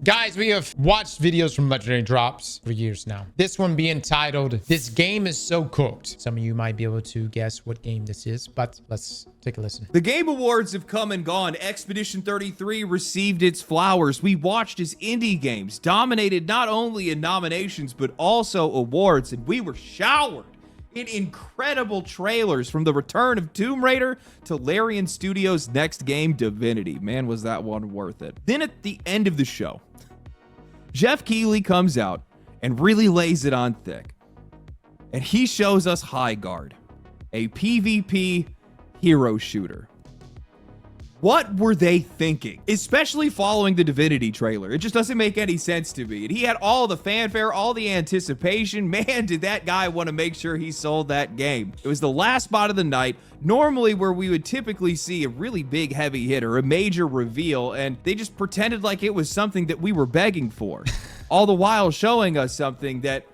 Guys, we have watched videos from Legendary Drops for years now. This one being titled, "This Game is So Cooked." Some of you might be able to guess what game this is, but let's take a listen. The Game Awards have come and gone. Expedition 33 received its flowers. We watched as indie games dominated not only in nominations, but also awards, and we were showered in incredible trailers from the return of Tomb Raider to Larian Studios' next game, Divinity. Man, was that one worth it. Then at the end of the show, Jeff Keighley comes out and really lays it on thick. And he shows us Highguard, a PvP hero shooter. What were they thinking? Especially following the Divinity trailer. It just doesn't make any sense to me. And he had all the fanfare, all the anticipation. Man, did that guy want to make sure he sold that game. It was the last spot of the night, normally where we would typically see a really big heavy hitter, a major reveal, and they just pretended like it was something that we were begging for. All the while showing us something that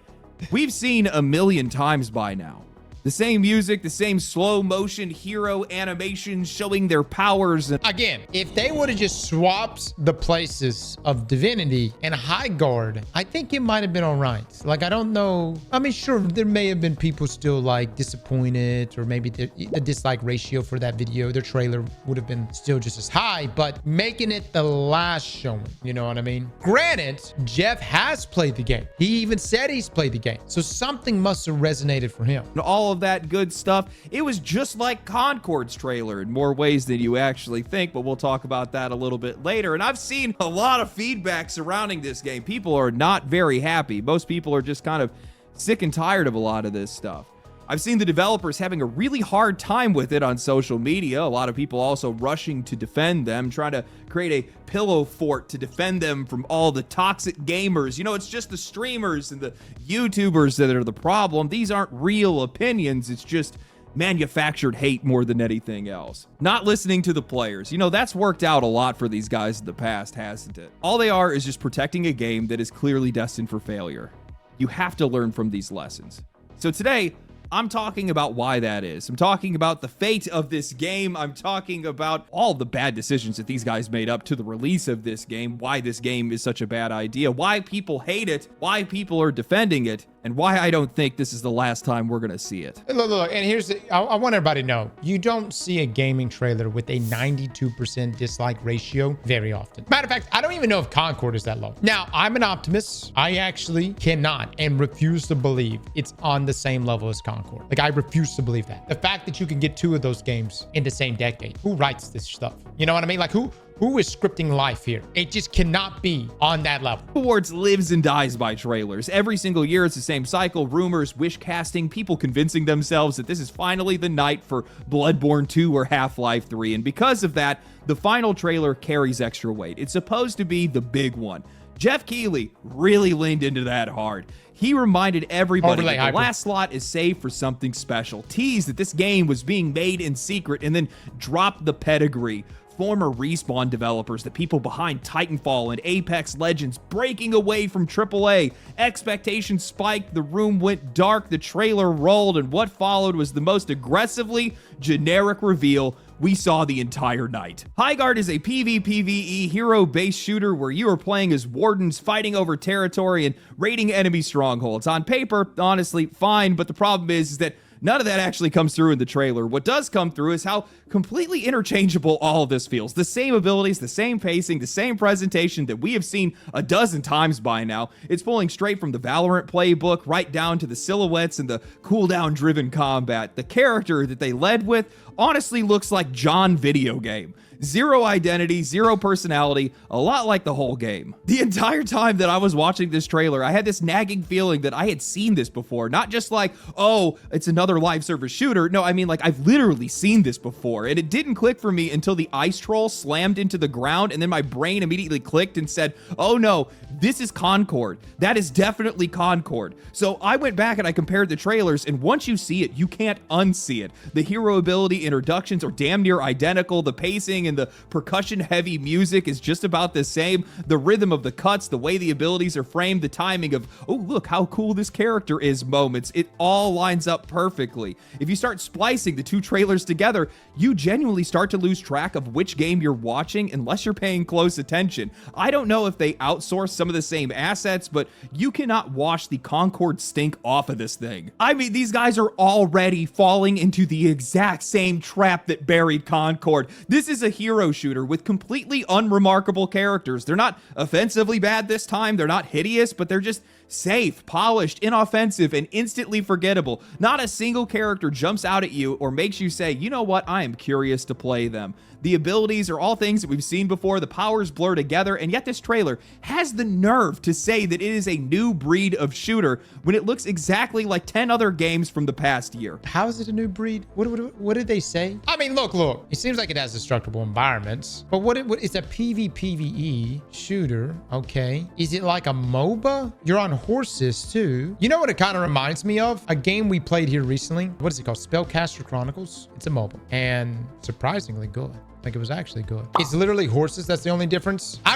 we've seen a million times by now. The same music, the same slow motion hero animations showing their powers. Again, if they would have just swapped the places of Divinity and Highguard, I think it might have been all right. Like, I don't know. I mean, sure, there may have been people still like disappointed, or maybe the dislike ratio for that video, their trailer would have been still just as high, but making it the last showing, you know what I mean? Granted, Jeff has played the game. He even said he's played the game. So something must have resonated for him. All of that good stuff. It was just like Concord's trailer in more ways than you actually think, but we'll talk about that a little bit later. And I've seen a lot of feedback surrounding this game. People are not very happy. Most people are just kind of sick and tired of a lot of this stuff. I've seen the developers having a really hard time with it on social media. A lot of people also rushing to defend them, trying to create a pillow fort to defend them from all the toxic gamers. You know, it's just the streamers and the YouTubers that are the problem. These aren't real opinions. It's just manufactured hate more than anything else. Not listening to the players. You know, that's worked out a lot for these guys in the past, hasn't it? All they are is just protecting a game that is clearly destined for failure. You have to learn from these lessons. So today, I'm talking about why that is. I'm talking about the fate of this game. I'm talking about all the bad decisions that these guys made up to the release of this game, why this game is such a bad idea, why people hate it, why people are defending it, and why I don't think this is the last time we're going to see it. Look, and here's I want everybody to know, you don't see a gaming trailer with a 92% dislike ratio very often. Matter of fact, I don't even know if Concord is that low. Now, I'm an optimist. I actually cannot and refuse to believe it's on the same level as Concord. Like, I refuse to believe that. The fact that you can get two of those games in the same decade. Who writes this stuff? You know what I mean? Like, who is scripting life here? It just cannot be on that level. Awards lives and dies by trailers. Every single year, it's the same cycle. Rumors, wish casting, people convincing themselves that this is finally the night for Bloodborne 2 or Half-Life 3. And because of that, the final trailer carries extra weight. It's supposed to be the big one. Jeff Keighley really leaned into that hard. He reminded everybody that the last slot is saved for something special. Teased that this game was being made in secret, and then dropped the pedigree. Former Respawn developers, the people behind Titanfall and Apex Legends, breaking away from AAA. Expectations spiked, the room went dark, the trailer rolled, and what followed was the most aggressively generic reveal we saw the entire night. Highguard is a PvPvE hero-based shooter where you are playing as wardens fighting over territory and raiding enemy strongholds. On paper, honestly, fine, but the problem is that none of that actually comes through in the trailer. What does come through is how completely interchangeable all of this feels. The same abilities, the same pacing, the same presentation that we have seen a dozen times by now. It's pulling straight from the Valorant playbook right down to the silhouettes and the cooldown-driven combat. The character that they led with honestly looks like John video game. Zero identity, zero personality, a lot like the whole game. The entire time that I was watching this trailer, I had this nagging feeling that I had seen this before. Not just like, oh, it's another live service shooter. No, I mean, like, I've literally seen this before. And it didn't click for me until the ice troll slammed into the ground, and then my brain immediately clicked and said, oh no, this is Concord. That is definitely Concord. So I went back and I compared the trailers, and once you see it, you can't unsee it. The hero ability introductions are damn near identical. The pacing and the percussion-heavy music is just about the same. The rhythm of the cuts, the way the abilities are framed, the timing of, oh, look how cool this character is moments, it all lines up perfectly. If you start splicing the two trailers together, you genuinely start to lose track of which game you're watching unless you're paying close attention. I don't know if they outsource some of the same assets, but you cannot wash the Concord stink off of this thing. I mean, these guys are already falling into the exact same trap that buried Concord. This is a hero shooter with completely unremarkable characters. They're not offensively bad this time, they're not hideous, but they're just safe, polished, inoffensive, and instantly forgettable. Not a single character jumps out at you or makes you say, you know what, I am curious to play them. The abilities are all things that we've seen before, the powers blur together, and yet this trailer has the nerve to say that it is a new breed of shooter when it looks exactly like 10 other games from the past year. How is it a new breed? What did they say? I mean, look. It seems like it has destructible environments, but what it's a PvPvE shooter, okay? Is it like a MOBA? You're on horses too. You know what it kind of reminds me of? A game we played here recently. What is it called? Spellcaster Chronicles. It's a MOBA and surprisingly good. Like, it was actually good. It's literally horses. That's the only difference. I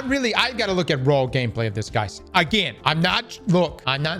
got to look at raw gameplay of this, guys. Again, I'm not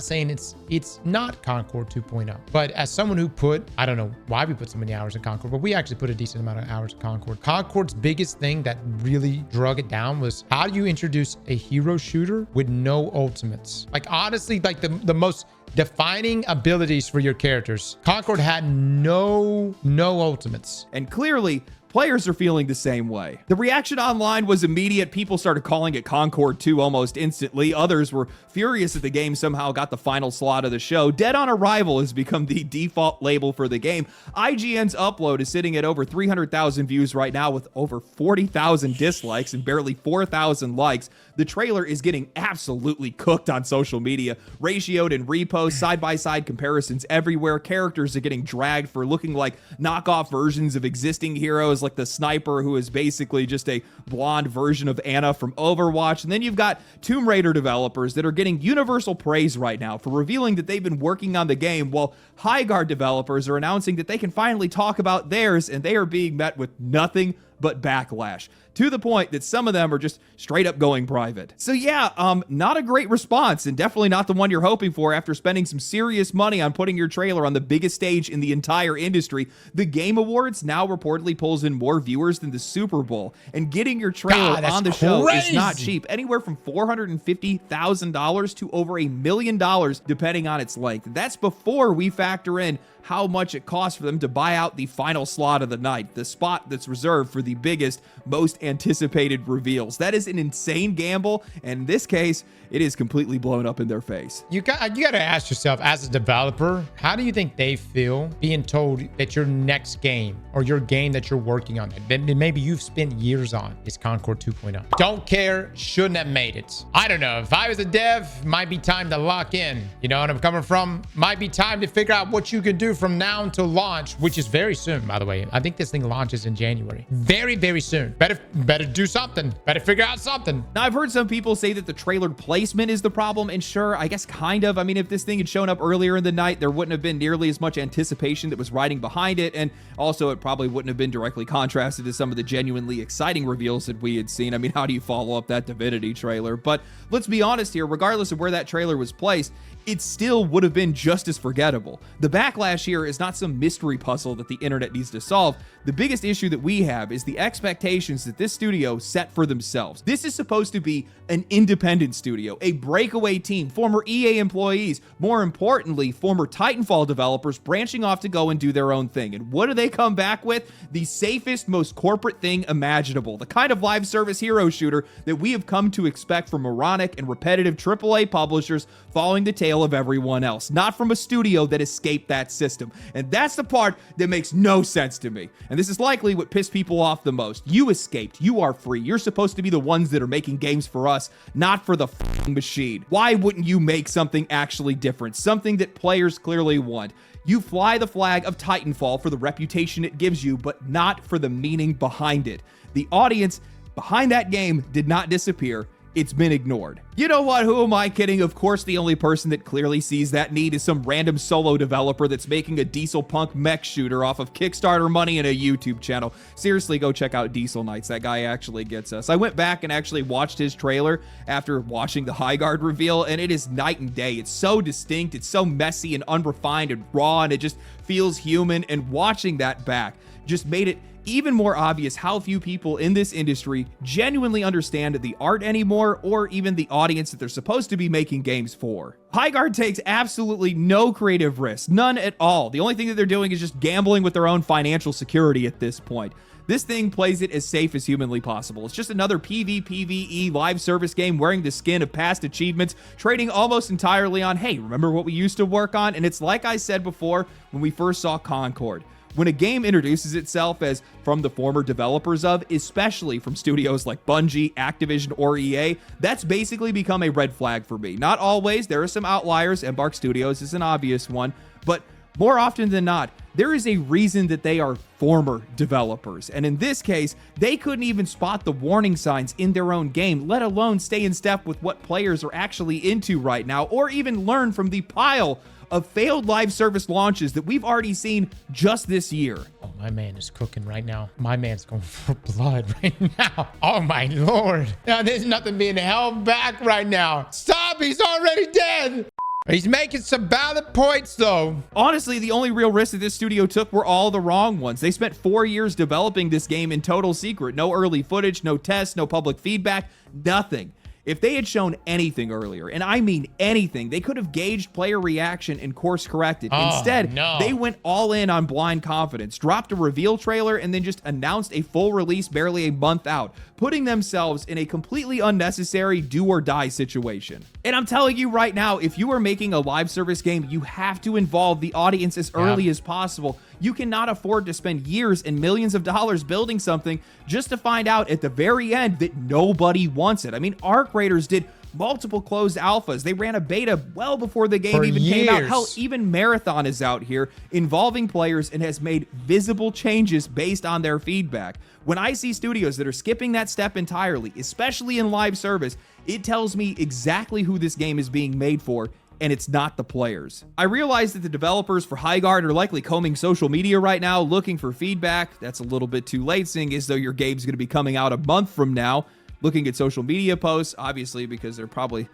saying it's not Concord 2.0, but as someone who put, I don't know why we put so many hours in Concord, but we actually put a decent amount of hours in Concord. Concord's biggest thing that really drug it down was, how do you introduce a hero shooter with no ultimates? Like, honestly, like the most defining abilities for your characters. Concord had no ultimates. And clearly, players are feeling the same way. The reaction online was immediate. People started calling it Concord 2 almost instantly. Others were furious that the game somehow got the final slot of the show. Dead on Arrival has become the default label for the game. IGN's upload is sitting at over 300,000 views right now with over 40,000 dislikes and barely 4,000 likes. The trailer is getting absolutely cooked on social media. Ratioed and reposts, side-by-side comparisons everywhere. Characters are getting dragged for looking like knockoff versions of existing heroes, like the sniper, who is basically just a blonde version of Anna from Overwatch. And then you've got Tomb Raider developers that are getting universal praise right now for revealing that they've been working on the game, while Highguard developers are announcing that they can finally talk about theirs, and they are being met with nothing but backlash, to the point that some of them are just straight up going private. So yeah, not a great response, and definitely not the one you're hoping for after spending some serious money on putting your trailer on the biggest stage in the entire industry. The Game Awards now reportedly pulls in more viewers than the Super Bowl, and getting your trailer on the show is not cheap. Anywhere from $450,000 to over $1 million, depending on its length. That's before we factor in how much it costs for them to buy out the final slot of the night, the spot that's reserved for the biggest, most anticipated reveals. That is an insane gamble, and in this case, it is completely blown up in their face. You got to ask yourself, as a developer, how do you think they feel being told that your next game or your game that you're working on, that maybe you've spent years on, is Concord 2.0? Don't care, shouldn't have made it. I don't know. If I was a dev, might be time to lock in. You know what I'm coming from? Might be time to figure out what you can do from now until launch, which is very soon, by the way. I think this thing launches in January. Very, very soon. Better do something. Better figure out something. Now, I've heard some people say that the trailer placement is the problem, and sure, I guess kind of. I mean, if this thing had shown up earlier in the night, there wouldn't have been nearly as much anticipation that was riding behind it, and also it probably wouldn't have been directly contrasted to some of the genuinely exciting reveals that we had seen. I mean, how do you follow up that Divinity trailer? But let's be honest here, regardless of where that trailer was placed, it still would have been just as forgettable. The backlash here is not some mystery puzzle that the internet needs to solve. The biggest issue that we have is the expectations that this studio set for themselves. This is supposed to be an independent studio, a breakaway team, former EA employees, more importantly, former Titanfall developers branching off to go and do their own thing. And what do they come back with? The safest, most corporate thing imaginable. The kind of live service hero shooter that we have come to expect from moronic and repetitive AAA publishers following the tail of everyone else, not from a studio that escaped that system. And that's the part that makes no sense to me. And this is likely what pissed people off the most. You escaped. You are free. You're supposed to be the ones that are making games for us, not for the f***ing machine. Why wouldn't you make something actually different? Something that players clearly want. You fly the flag of Titanfall for the reputation it gives you, but not for the meaning behind it. The audience behind that game did not disappear. it's been ignored. You know what? Who am I kidding? Of course, the only person that clearly sees that need is some random solo developer that's making a diesel punk mech shooter off of Kickstarter money and a YouTube channel. Seriously, go check out Diesel Nights. That guy actually gets us. I went back and actually watched his trailer after watching the Highguard reveal, and it is night and day. It's so distinct, it's so messy and unrefined and raw, and it just feels human. And watching that back just made it even more obvious how few people in this industry genuinely understand the art anymore, or even the audience that they're supposed to be making games for. Highguard takes absolutely no creative risks, none at all. The only thing that they're doing is just gambling with their own financial security at this point. This thing plays it as safe as humanly possible. It's just another PvPvE live service game wearing the skin of past achievements, trading almost entirely on, hey, remember what we used to work on? And it's like I said before when we first saw Concord. When a game introduces itself as from the former developers of, especially from studios like Bungie, Activision, or EA, that's basically become a red flag for me. Not always, there are some outliers, Embark Studios is an obvious one, but more often than not, there is a reason that they are former developers. And in this case, they couldn't even spot the warning signs in their own game, let alone stay in step with what players are actually into right now, or even learn from the pile of failed live service launches that we've already seen just this year. Oh, my man is cooking right now. My man's going for blood right now. Oh, my Lord. Now, there's nothing being held back right now. Stop. He's already dead. He's making some valid points, though. Honestly, the only real risks that this studio took were all the wrong ones. They spent 4 years developing this game in total secret. No early footage, no tests, no public feedback, nothing. If they had shown anything earlier, and I mean anything, they could have gauged player reaction and course corrected. Instead, they went all in on blind confidence, dropped a reveal trailer, and then just announced a full release barely a month out, putting themselves in a completely unnecessary do or die situation. And I'm telling you right now, if you are making a live service game, you have to involve the audience as early as possible. You cannot afford to spend years and millions of dollars building something just to find out at the very end that nobody wants it. I mean, Arc Raiders did multiple closed alphas. They ran a beta well before the game even came out. Hell, even Marathon is out here involving players and has made visible changes based on their feedback. When I see studios that are skipping that step entirely, especially in live service, it tells me exactly who this game is being made for, and it's not the players. I realize that the developers for Highguard are likely combing social media right now, looking for feedback. That's a little bit too late, seeing as though your game's going to be coming out a month from now. Looking at social media posts, obviously, because they're probably a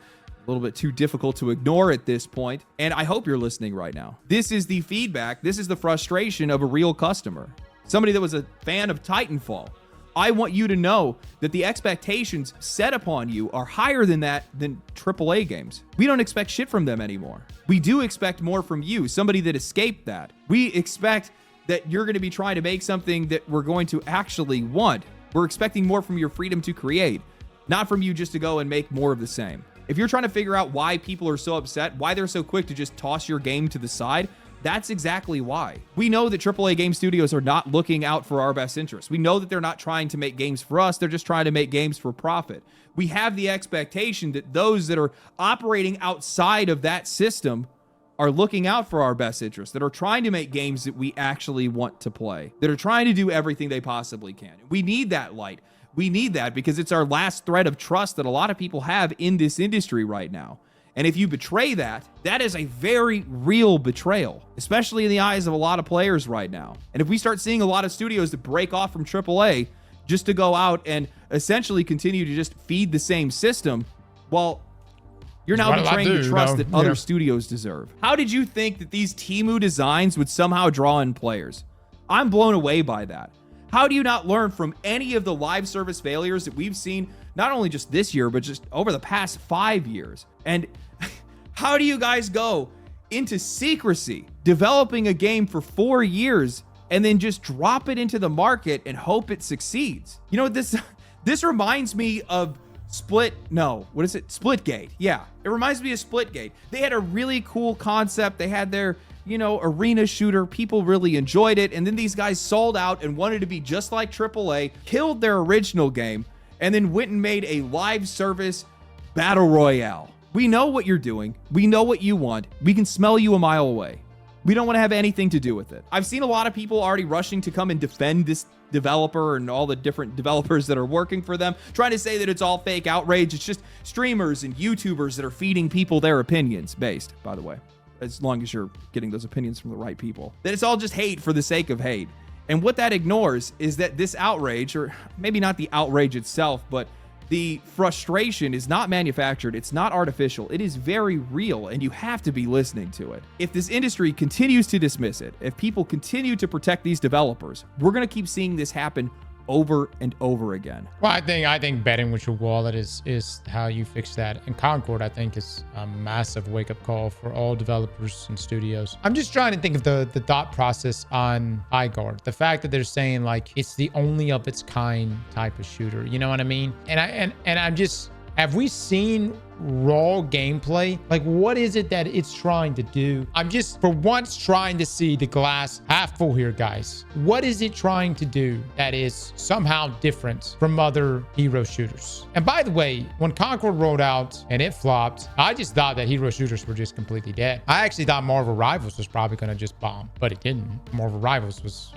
little bit too difficult to ignore at this point. And I hope you're listening right now. This is the feedback. This is the frustration of a real customer. Somebody that was a fan of Titanfall. I want you to know that the expectations set upon you are higher than that than AAA games. We don't expect shit from them anymore. We do expect more from you, somebody that escaped that. We expect that you're going to be trying to make something that we're going to actually want. We're expecting more from your freedom to create, not from you just to go and make more of the same. If you're trying to figure out why people are so upset, why they're so quick to just toss your game to the side, that's exactly why. We know that AAA game studios are not looking out for our best interests. We know that they're not trying to make games for us. They're just trying to make games for profit. We have the expectation that those that are operating outside of that system are looking out for our best interests, that are trying to make games that we actually want to play, that are trying to do everything they possibly can. We need that light. We need that because it's our last thread of trust that a lot of people have in this industry right now. And if you betray that, that is a very real betrayal, especially in the eyes of a lot of players right now. And if we start seeing a lot of studios that break off from AAA just to go out and essentially continue to just feed the same system, well, you're now betraying the trust that other studios deserve. How did you think that these Temu designs would somehow draw in players? I'm blown away by that. How do you not learn from any of the live service failures that we've seen, not only just this year, but just over the past 5 years? And how do you guys go into secrecy, developing a game for 4 years, and then just drop it into the market and hope it succeeds? You know, this reminds me of Splitgate. Yeah, it reminds me of Splitgate. They had a really cool concept. They had their, arena shooter. People really enjoyed it. And then these guys sold out and wanted to be just like AAA, killed their original game, and then went and made a live service battle royale. We know what you're doing. We know what you want. We can smell you a mile away. We don't want to have anything to do with it. I've seen a lot of people already rushing to come and defend this developer and all the different developers that are working for them, trying to say that it's all fake outrage. It's just streamers and YouTubers that are feeding people their opinions, based, by the way, as long as you're getting those opinions from the right people. That it's all just hate for the sake of hate. And what that ignores is that this outrage, or maybe not the outrage itself, but the frustration is not manufactured. It's not artificial. It is very real, and you have to be listening to it. If this industry continues to dismiss it, if people continue to protect these developers, we're going to keep seeing this happen over and over again. Well, I think betting with your wallet is how you fix that. And Concord, I think, is a massive wake-up call for all developers and studios. I'm just trying to think of the thought process on Highguard. The fact that they're saying like it's the only of its kind type of shooter. You know what I mean? And I'm just, have we seen raw gameplay? Like, what is it that it's trying to do? I'm just for once trying to see the glass half full here, guys. What is it trying to do that is somehow different from other hero shooters? And by the way, when Concord rolled out and it flopped, I just thought that hero shooters were just completely dead. I actually thought Marvel Rivals was probably going to just bomb, but it didn't. Marvel Rivals was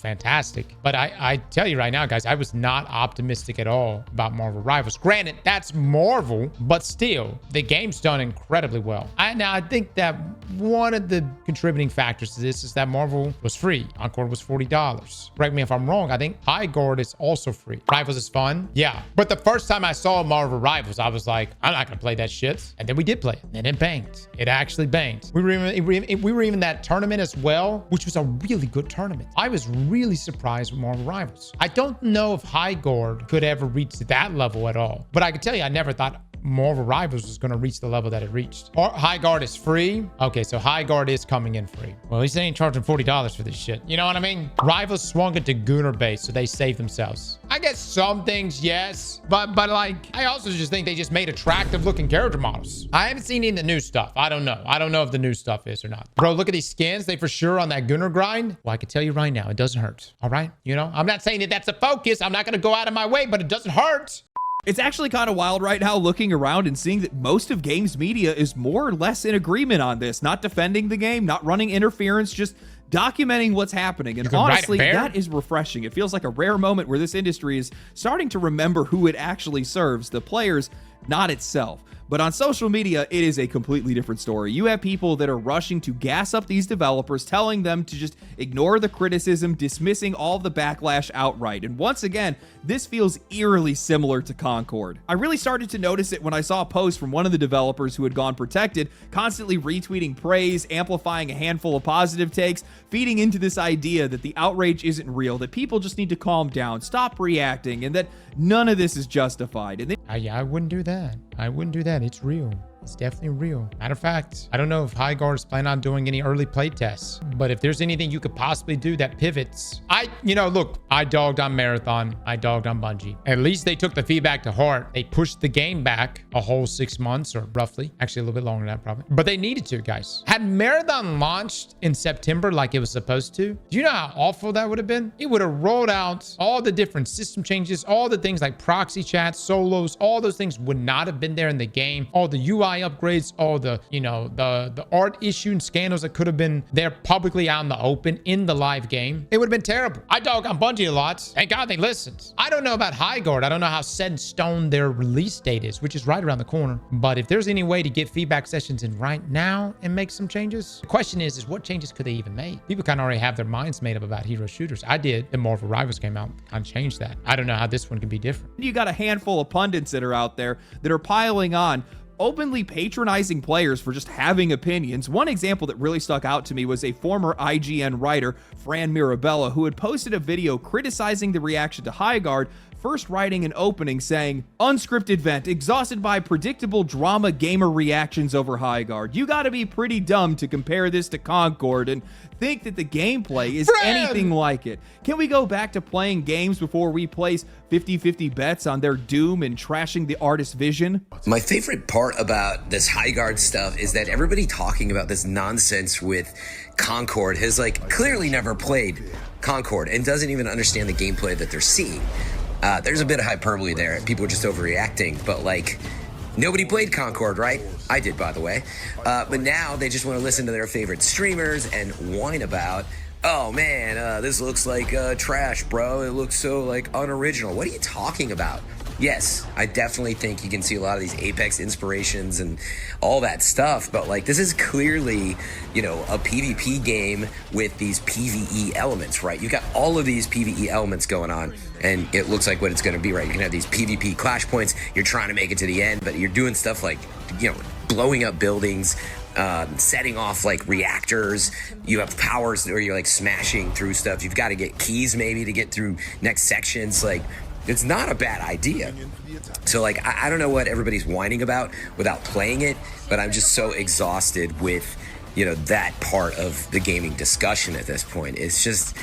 fantastic. But I tell you right now, guys, I was not optimistic at all about Marvel Rivals. Granted, that's Marvel, but still, the game's done incredibly well. I think that one of the contributing factors to this is that Marvel was free. Concord was $40. Correct me if I'm wrong. I think Highguard is also free. Rivals is fun. Yeah. But the first time I saw Marvel Rivals, I was like, I'm not going to play that shit. And then we did play it. And it banged. It actually banged. We were even that tournament as well, which was a really good tournament. I was really surprised with Marvel Rivals. I don't know if Highguard could ever reach that level at all. But I can tell you, I never thought Marvel Rivals was going to reach the level that it reached. Or Highguard is free. Okay, so Highguard is coming in free. Well, at least they ain't charging $40 for this shit. You know what I mean? Rivals swung it to Gunner base, so they saved themselves. I guess some things, yes. But like, I also just think they just made attractive looking character models. I haven't seen any of the new stuff. I don't know. I don't know if the new stuff is or not. Bro, look at these skins. They for sure on that Gunner grind. Well, I can tell you right now, it doesn't hurt. All right? You know, I'm not saying that that's a focus. I'm not going to go out of my way, but it doesn't hurt. It's actually kind of wild right now looking around and seeing that most of games media is more or less in agreement on this, not defending the game, not running interference, just documenting what's happening. And honestly, that is refreshing. It feels like a rare moment where this industry is starting to remember who it actually serves, the players, not itself. But on social media, it is a completely different story. You have people that are rushing to gas up these developers, telling them to just ignore the criticism, dismissing all the backlash outright. And once again, this feels eerily similar to Concord. I really started to notice it when I saw a post from one of the developers who had gone protected, constantly retweeting praise, amplifying a handful of positive takes, feeding into this idea that the outrage isn't real, that people just need to calm down, stop reacting, and that none of this is justified. And I wouldn't do that. I wouldn't do that. It's real. It's definitely real. Matter of fact, I don't know if Highguard is planning on doing any early play tests, but if there's anything you could possibly do that pivots, look, I dogged on Marathon. I dogged on Bungie. At least they took the feedback to heart. They pushed the game back a whole 6 months, or roughly, actually a little bit longer than that probably, but they needed to, guys. Had Marathon launched in September like it was supposed to, do you know how awful that would have been? It would have rolled out all the different system changes, all the things like proxy chats, solos, all those things would not have been there in the game. All the UI upgrades, all the, the art issue and scandals that could have been there publicly out in the open in the live game. It would have been terrible. I dog on Bungie a lot. Thank God they listened. I don't know about Highguard. I don't know how set in stone their release date is, which is right around the corner. But if there's any way to get feedback sessions in right now and make some changes, the question is what changes could they even make? People kind of already have their minds made up about hero shooters. I did. The Marvel Rivals came out, kind of changed that. I don't know how this one can be different. You got a handful of pundits that are out there that are piling on, openly patronizing players for just having opinions. One example that really stuck out to me was a former IGN writer, Fran Mirabella, who had posted a video criticizing the reaction to Highguard, first writing an opening saying, "Unscripted vent, exhausted by predictable drama gamer reactions over Highguard. You gotta be pretty dumb to compare this to Concord and think that the gameplay is anything like it. Can we go back to playing games before we place 50-50 bets on their doom and trashing the artist's vision?" My favorite part about this Highguard stuff is that everybody talking about this nonsense with Concord has clearly never played Concord and doesn't even understand the gameplay that they're seeing. There's a bit of hyperbole there. People are just overreacting, but Nobody played Concord, right? I did, by the way. But now they just want to listen to their favorite streamers and whine about, oh man, this looks like trash, bro. It looks so like unoriginal. What are you talking about? Yes, I definitely think you can see a lot of these Apex inspirations and all that stuff, but like this is clearly, you know, a PvP game with these PvE elements, right? You got all of these PvE elements going on, and it looks like what it's going to be, right? You can have these PvP clash points. You're trying to make it to the end, but you're doing stuff like, you know, blowing up buildings, setting off like reactors. You have powers where you're like smashing through stuff. You've got to get keys maybe to get through next sections. Like, it's not a bad idea. So like, I don't know what everybody's whining about without playing it, but I'm just so exhausted with, you know, that part of the gaming discussion at this point. It's just,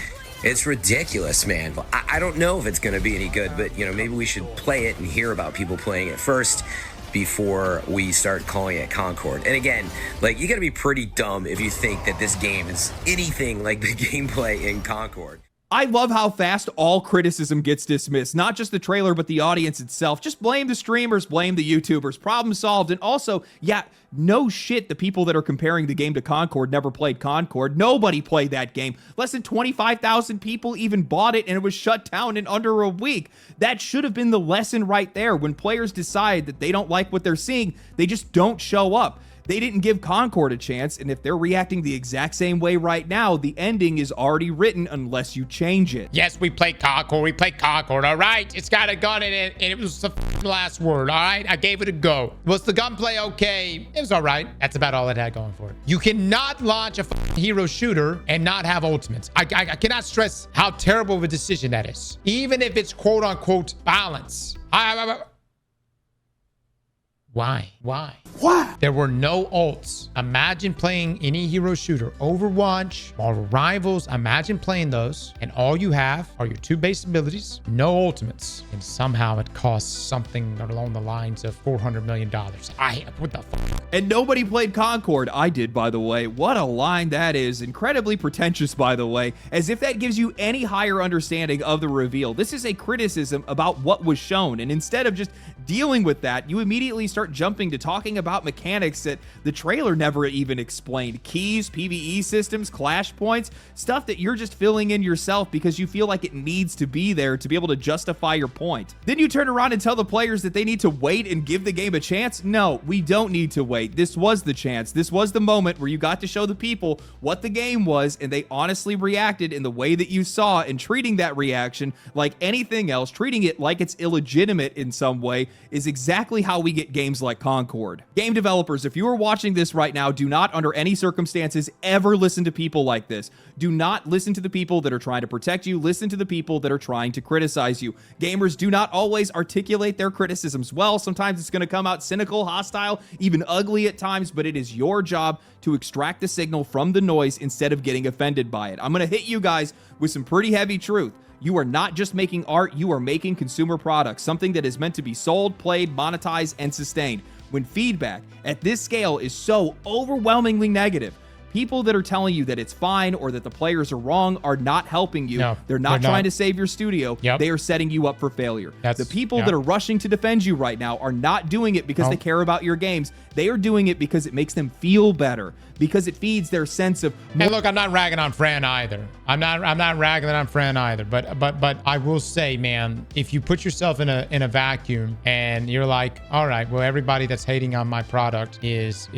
it's ridiculous, man. I don't know if it's going to be any good, but you know, maybe we should play it and hear about people playing it first before we start calling it Concord. And again, like, you got to be pretty dumb if you think that this game is anything like the gameplay in Concord. I love how fast all criticism gets dismissed. Not just the trailer, but the audience itself. Just blame the streamers, blame the YouTubers. Problem solved. And also, yeah, no shit, the people that are comparing the game to Concord never played Concord. Nobody played that game. Less than 25,000 people even bought it, and it was shut down in under a week. That should have been the lesson right there. When players decide that they don't like what they're seeing, they just don't show up. They didn't give Concord a chance, and if they're reacting the exact same way right now, the ending is already written unless you change it. Yes, we played Concord. We played Concord, all right? It's got a gun in it, and it was the last word, all right? I gave it a go. Was the gunplay okay? It was all right. That's about all it had going for it. You cannot launch a hero shooter and not have ultimates. I cannot stress how terrible of a decision that is. Even if it's quote-unquote balance. Why? Why? What? There were no ults. Imagine playing any hero shooter. Overwatch, Marvel Rivals. Imagine playing those, and all you have are your two base abilities, no ultimates, and somehow it costs something along the lines of $400 million. What the fuck? And nobody played Concord. I did, by the way. What a line that is. Incredibly pretentious, by the way. As if that gives you any higher understanding of the reveal. This is a criticism about what was shown, and instead of just dealing with that, you immediately start jumping to talking about mechanics that the trailer never even explained. Keys, PvE systems, clash points, stuff that you're just filling in yourself because you feel like it needs to be there to be able to justify your point. Then you turn around and tell the players that they need to wait and give the game a chance. No, we don't need to wait. This was the chance. This was the moment where you got to show the people what the game was, and they honestly reacted in the way that you saw, and treating that reaction like anything else, treating it like it's illegitimate in some way, is exactly how we get games like Concord. Game developers, if you are watching this right now, do not under any circumstances ever listen to people like this. Do not listen to the people that are trying to protect you. Listen to the people that are trying to criticize you. Gamers do not always articulate their criticisms well. Sometimes it's going to come out cynical, hostile, even ugly at times, but it is your job to extract the signal from the noise instead of getting offended by it. I'm going to hit you guys with some pretty heavy truth. You are not just making art, you are making consumer products, something that is meant to be sold, played, monetized, and sustained. When feedback at this scale is so overwhelmingly negative, people that are telling you that it's fine or that the players are wrong are not helping you. No, they're not trying to save your studio. Yep. They are setting you up for failure. The people yep. that are rushing to defend you right now are not doing it because they care about your games. They are doing it because it makes them feel better, because it feeds their sense of... Hey, look, I'm not ragging on Fran either. I'm not ragging on Fran either. But I will say, man, if you put yourself in a vacuum and you're like, all right, well, everybody that's hating on my product is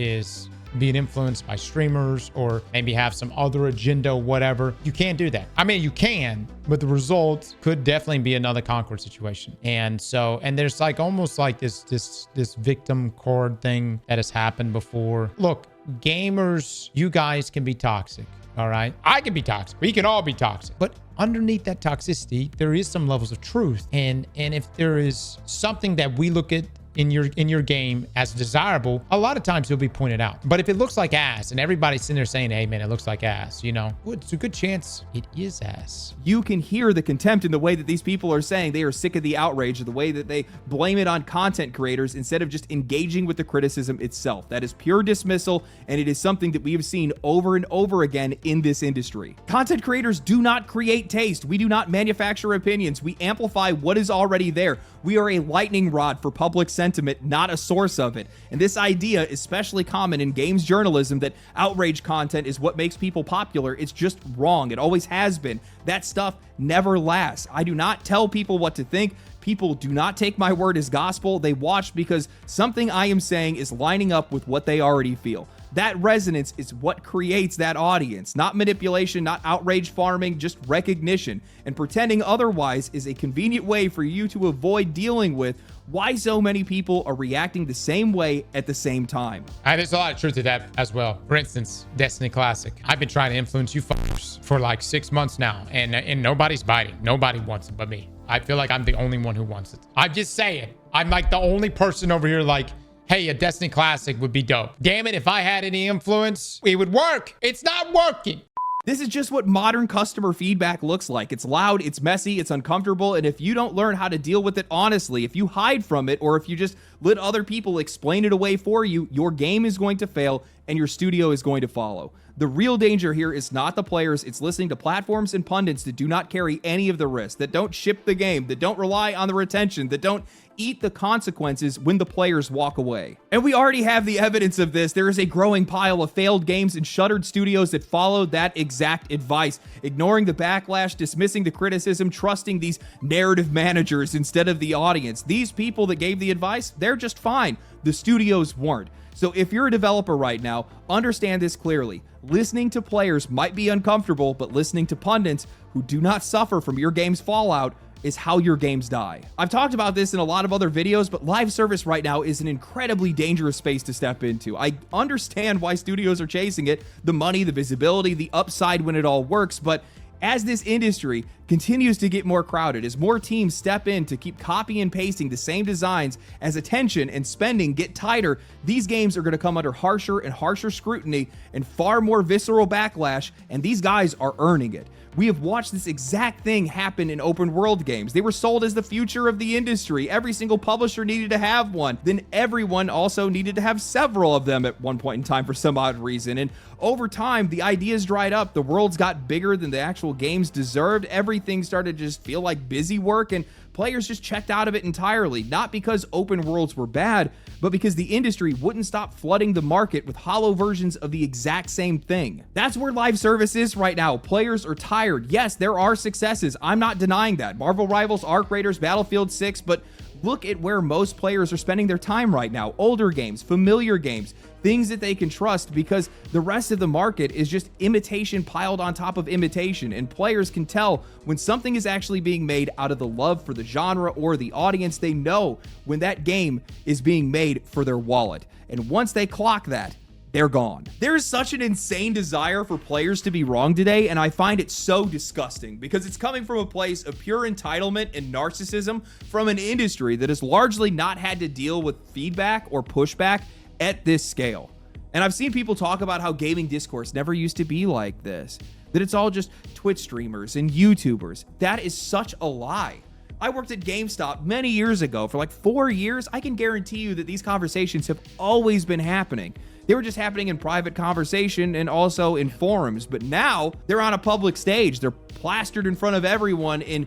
being influenced by streamers or maybe have some other agenda, whatever. You can't do that. I mean, you can, but the result could definitely be another Concord situation. And there's like almost like this victim card thing that has happened before. Look, gamers, you guys can be toxic. All right. I can be toxic. We can all be toxic. But underneath that toxicity, there is some levels of truth. And if there is something that we look at in your game as desirable, a lot of times it'll be pointed out. But if it looks like ass and everybody's sitting there saying, hey man, it looks like ass, you know, well, it's a good chance it is ass. You can hear the contempt in the way that these people are saying they are sick of the outrage, the way that they blame it on content creators instead of just engaging with the criticism itself. That is pure dismissal, and it is something that we have seen over and over again in this industry. Content creators do not create taste. We do not manufacture opinions. We amplify what is already there. We are a lightning rod for public sentiment, not a source of it. And this idea is especially common in games journalism that outrage content is what makes people popular. It's just wrong. It always has been. That stuff never lasts. I do not tell people what to think. People do not take my word as gospel. They watch because something I am saying is lining up with what they already feel. That resonance is what creates that audience. Not manipulation, not outrage farming, just recognition. And pretending otherwise is a convenient way for you to avoid dealing with why so many people are reacting the same way at the same time. There's a lot of truth to that as well. For instance, Destiny Classic. I've been trying to influence you fuckers for like 6 months now, and nobody's biting. Nobody wants it but me. I feel like I'm the only one who wants it. I'm just saying. I'm like the only person over here like, hey, a Destiny Classic would be dope. Damn it, if I had any influence, it would work. It's not working. This is just what modern customer feedback looks like. It's loud, it's messy, it's uncomfortable, and if you don't learn how to deal with it honestly, if you hide from it, or if you just let other people explain it away for you, your game is going to fail and your studio is going to follow. The real danger here is not the players, it's listening to platforms and pundits that do not carry any of the risk, that don't ship the game, that don't rely on the retention, that don't eat the consequences when the players walk away. And we already have the evidence of this. There is a growing pile of failed games and shuttered studios that followed that exact advice, ignoring the backlash, dismissing the criticism, trusting these narrative managers instead of the audience. These people that gave the advice, they're just fine. The studios weren't. So if you're a developer right now, understand this clearly. Listening to players might be uncomfortable, but listening to pundits who do not suffer from your game's fallout is how your games die. I've talked about this in a lot of other videos, but live service right now is an incredibly dangerous space to step into. I understand why studios are chasing it, the money, the visibility, the upside when it all works, but as this industry continues to get more crowded, as more teams step in to keep copy and pasting the same designs, as attention and spending get tighter, these games are going to come under harsher and harsher scrutiny and far more visceral backlash, and these guys are earning it. We have watched this exact thing happen in open world games. They were sold as the future of the industry. Every single publisher needed to have one. Then everyone also needed to have several of them at one point in time for some odd reason. And over time, the ideas dried up. The worlds got bigger than the actual games deserved. Everything started to just feel like busy work, and players just checked out of it entirely. Not because open worlds were bad, but because the industry wouldn't stop flooding the market with hollow versions of the exact same thing. That's where live service is right now. Players are tired. Yes, there are successes. I'm not denying that. Marvel Rivals, Arc Raiders, Battlefield 6, but look at where most players are spending their time right now. Older games, familiar games, things that they can trust, because the rest of the market is just imitation piled on top of imitation, and players can tell when something is actually being made out of the love for the genre or the audience. They know when that game is being made for their wallet, and once they clock that, they're gone. There is such an insane desire for players to be wrong today, and I find it so disgusting because it's coming from a place of pure entitlement and narcissism from an industry that has largely not had to deal with feedback or pushback at this scale. And I've seen people talk about how gaming discourse never used to be like this, that it's all just Twitch streamers and YouTubers. That is such a lie. I worked at GameStop many years ago for like 4 years. I can guarantee you that these conversations have always been happening. They were just happening in private conversation and also in forums, but now they're on a public stage. They're plastered in front of everyone in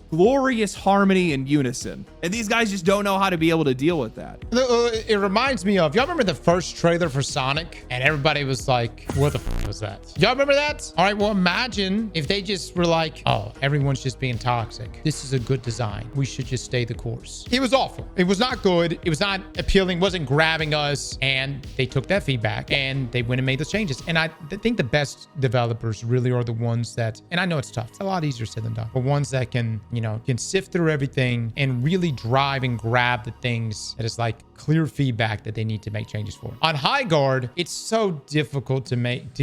glorious harmony and unison. And these guys just don't know how to be able to deal with that. It reminds me of, y'all remember the first trailer for Sonic? And everybody was like, what the f was that? Y'all remember that? All right, well, imagine if they just were like, oh, everyone's just being toxic. This is a good design. We should just stay the course. It was awful. It was not good. It was not appealing. Wasn't grabbing us. And they took that feedback and they went and made those changes. And I think the best developers really are the ones that, and I know it's tough. It's a lot easier said than done, but ones that can, can sift through everything and really drive and grab the things that is like clear feedback that they need to make changes for. On Highguard, it's so difficult to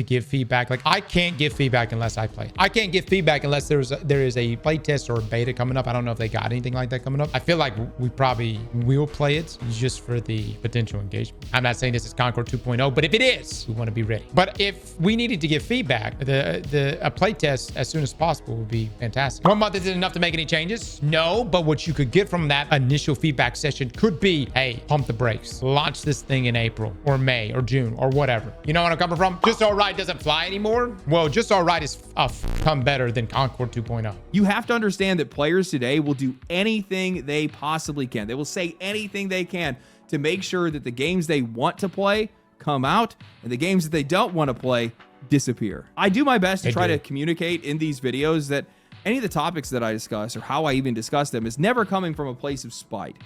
give feedback. Like, I can't give feedback unless I play. I can't give feedback unless there is a playtest or a beta coming up. I don't know if they got anything like that coming up. I feel like we probably will play it just for the potential engagement. I'm not saying this is Concord 2.0, but if it is, we want to be ready. But if we needed to give feedback, a playtest as soon as possible would be fantastic. 1 month isn't enough to make any changes. No, but what you could get from that initial feedback session could be, hey, pump pump the brakes. Launch this thing in April or May or June or whatever. You know what I'm coming from? Just Alright doesn't fly anymore. Well, Just Alright is come better than Concord 2.0. You have to understand that players today will do anything they possibly can. They will say anything they can to make sure that the games they want to play come out and the games that they don't want to play disappear. I do my best to try to communicate in these videos that any of the topics that I discuss or how I even discuss them is never coming from a place of spite,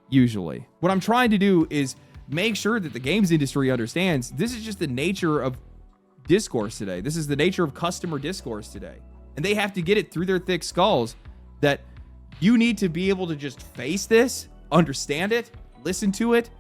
usually. What I'm trying to do is make sure that the games industry understands this is just the nature of discourse today. This is the nature of customer discourse today. And they have to get it through their thick skulls that you need to be able to just face this, understand it, listen to it,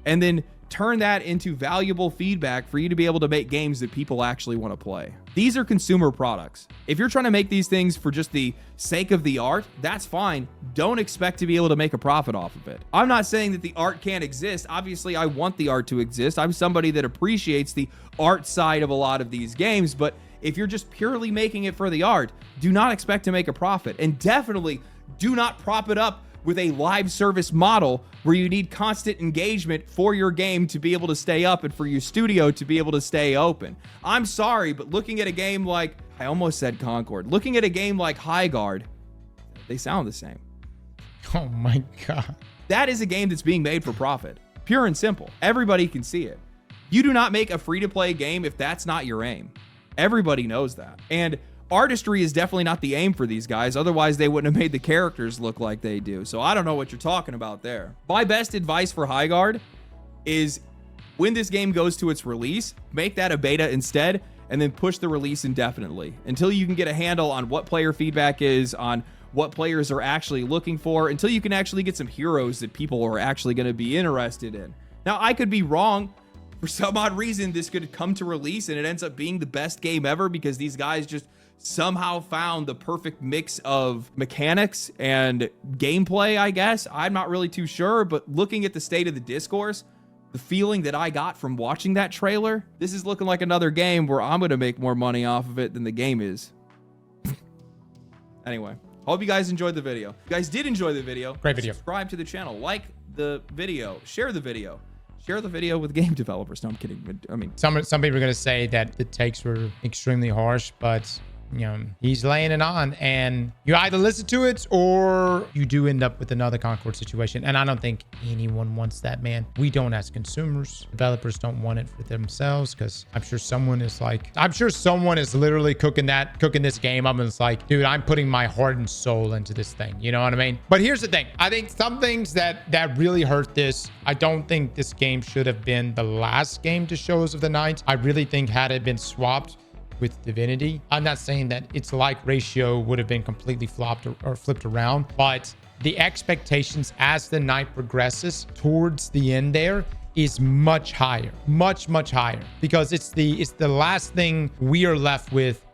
and then turn that into valuable feedback for you to be able to make games that people actually want to play. These are consumer products. If you're trying to make these things for just the sake of the art, that's fine. Don't expect to be able to make a profit off of it. I'm not saying that the art can't exist. Obviously, I want the art to exist. I'm somebody that appreciates the art side of a lot of these games, but if you're just purely making it for the art, do not expect to make a profit. And definitely do not prop it up with a live service model where you need constant engagement for your game to be able to stay up and for your studio to be able to stay open. I'm sorry, but looking at a game like, I almost said Concord, looking at a game like Highguard, they sound the same. Oh my God. That is a game that's being made for profit. Pure and simple. Everybody can see it. You do not make a free-to-play game if that's not your aim. Everybody knows that. And artistry is definitely not the aim for these guys. Otherwise, they wouldn't have made the characters look like they do. So I don't know what you're talking about there. My best advice for Highguard is when this game goes to its release, make that a beta instead, and then push the release indefinitely until you can get a handle on what player feedback is, on what players are actually looking for, until you can actually get some heroes that people are actually going to be interested in. Now, I could be wrong. For some odd reason, this could come to release and it ends up being the best game ever because these guys just somehow found the perfect mix of mechanics and gameplay, I guess. I'm not really too sure, but looking at the state of the discourse, the feeling that I got from watching that trailer, this is looking like another game where I'm going to make more money off of it than the game is. Anyway, hope you guys enjoyed the video. If you guys did enjoy the video, great video. Subscribe to the channel, like the video, share the video. Share the video with game developers. No, I'm kidding. I mean, some people are going to say that the takes were extremely harsh, but you know, he's laying it on, and you either listen to it or you do end up with another Concord situation. And I don't think anyone wants that, man. We don't as consumers. Developers don't want it for themselves because I'm sure someone is literally cooking this game up and it's like, dude, I'm putting my heart and soul into this thing. You know what I mean? But here's the thing. I think some things that really hurt this, I don't think this game should have been the last game to shows of the night. I really think had it been swapped with Divinity, I'm not saying that its like ratio would have been completely flopped or flipped around, but the expectations as the night progresses towards the end there is much higher, much higher, because it's the last thing we are left with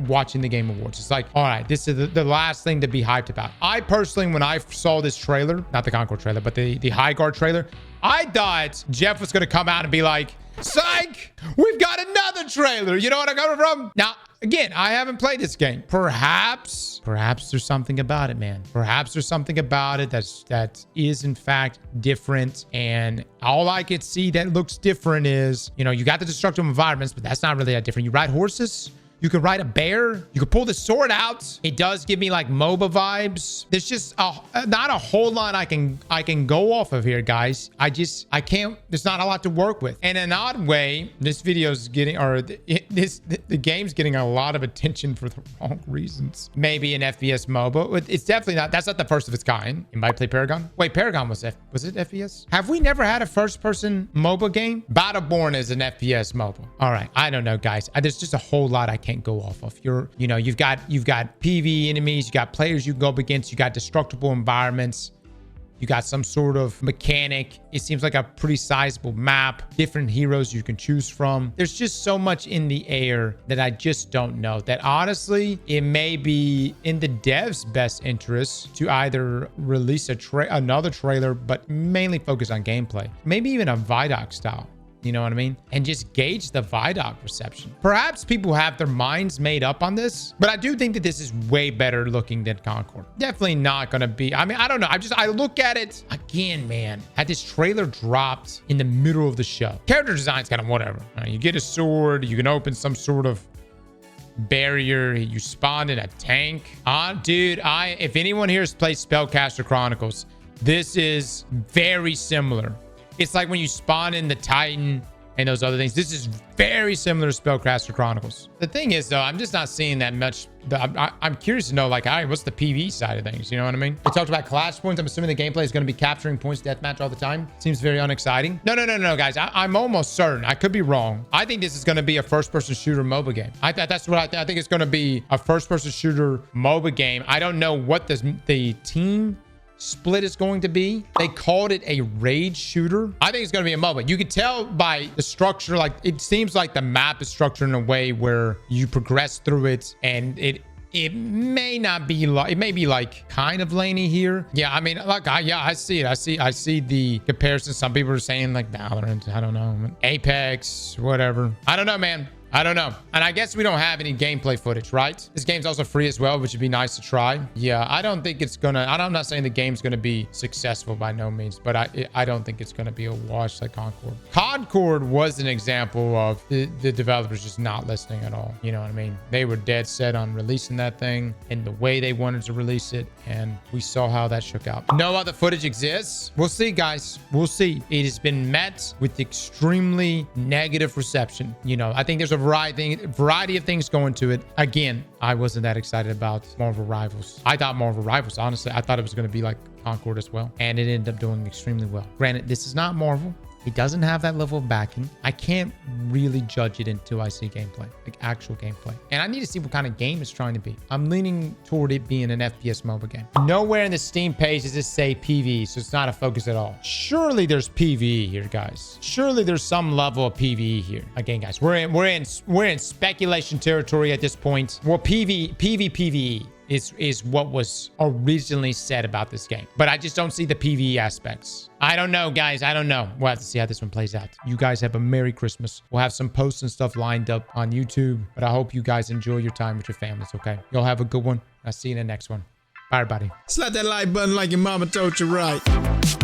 watching the Game Awards. It's like, all right, this is the last thing to be hyped about. I personally, when I saw this trailer, not the Concord trailer, but the Highguard trailer, I thought Jeff was going to come out and be like, psych, we've got another trailer. You know what I'm coming from? Now, again, I haven't played this game. Perhaps there's something about it, man. Perhaps there's something about it that is in fact different. And all I could see that looks different is, you know, you got the destructive environments, but that's not really that different. You ride horses. You could ride a bear. You could pull the sword out. It does give me like MOBA vibes. There's just not a whole lot I can go off of here, guys. I can't. There's not a lot to work with. And in an odd way, this video's getting, or the game's getting a lot of attention for the wrong reasons. Maybe an FPS MOBA. It's definitely not. That's not the first of its kind. You might play Paragon. Wait, Paragon was it FPS? Have we never had a first-person MOBA game? Battleborn is an FPS MOBA. All right. I don't know, guys. There's just a whole lot I can't go off of. You've got PvE enemies, you got players you can go up against, you got destructible environments, you got some sort of mechanic. It seems like a pretty sizable map, different heroes you can choose from. There's just so much in the air that I just don't know. That honestly, it may be in the devs' best interest to either release another trailer, but mainly focus on gameplay. Maybe even a Vidoc style. You know what I mean? And just gauge the Vidoc reception. Perhaps people have their minds made up on this, but I do think that this is way better looking than Concord. Definitely not going to be. I mean, I don't know. I look at it again, man. Had this trailer dropped in the middle of the show. Character design's kind of whatever. You get a sword. You can open some sort of barrier. You spawn in a tank. Dude, if anyone here has played Spellcaster Chronicles, this is very similar. It's like when you spawn in the Titan and those other things. This is very similar to Spellcaster Chronicles. The thing is, though, I'm just not seeing that much. I'm curious to know, like, all right, what's the PvE side of things? You know what I mean? We talked about clash points. I'm assuming the gameplay is going to be capturing points deathmatch all the time. Seems very unexciting. No, guys. I'm almost certain. I could be wrong. I think this is going to be a first-person shooter MOBA game. That's what I think it's going to be, a first-person shooter MOBA game. I don't know what the team split is going to be. They called it a rage shooter. I think it's going to be a MOBA. You could tell by the structure, like it seems like the map is structured in a way where you progress through it, and it may not be like, it may be like kind of laney here. Yeah, I mean, like, I see it. I see the comparison. Some people are saying like Valorant, I don't know, Apex, whatever. I don't know, man. I don't know. And I guess we don't have any gameplay footage, right? This game's also free as well, which would be nice to try. Yeah, I don't think it's gonna, I'm not saying the game's gonna be successful by no means, but I don't think it's gonna be a wash like Concord. Concord was an example of the developers just not listening at all. You know what I mean? They were dead set on releasing that thing in the way they wanted to release it, and we saw how that shook out. No other footage exists. We'll see, guys. We'll see. It has been met with extremely negative reception. You know, I think there's a variety of things going to it. Again, I wasn't that excited about Marvel Rivals. I thought Marvel Rivals, honestly, I thought it was going to be like Concord as well, and it ended up doing extremely well. Granted, this is not Marvel. It doesn't have that level of backing. I can't really judge it until I see gameplay, like actual gameplay. And I need to see what kind of game it's trying to be. I'm leaning toward it being an FPS MOBA game. Nowhere in the Steam page does it say PvE, so it's not a focus at all. Surely there's PvE here, guys. Surely there's some level of PvE here. Again, guys, we're in speculation territory at this point. Well, PvE is what was originally said about this game, but I just don't see the PvE aspects. I don't know, guys. I don't know. We'll have to see how this one plays out. You guys have a Merry Christmas. We'll have some posts and stuff lined up on YouTube, but I hope you guys enjoy your time with your families, okay? Y'all have a good one. I'll see you in the next one. Bye, everybody. Slap that like button like your mama told you right.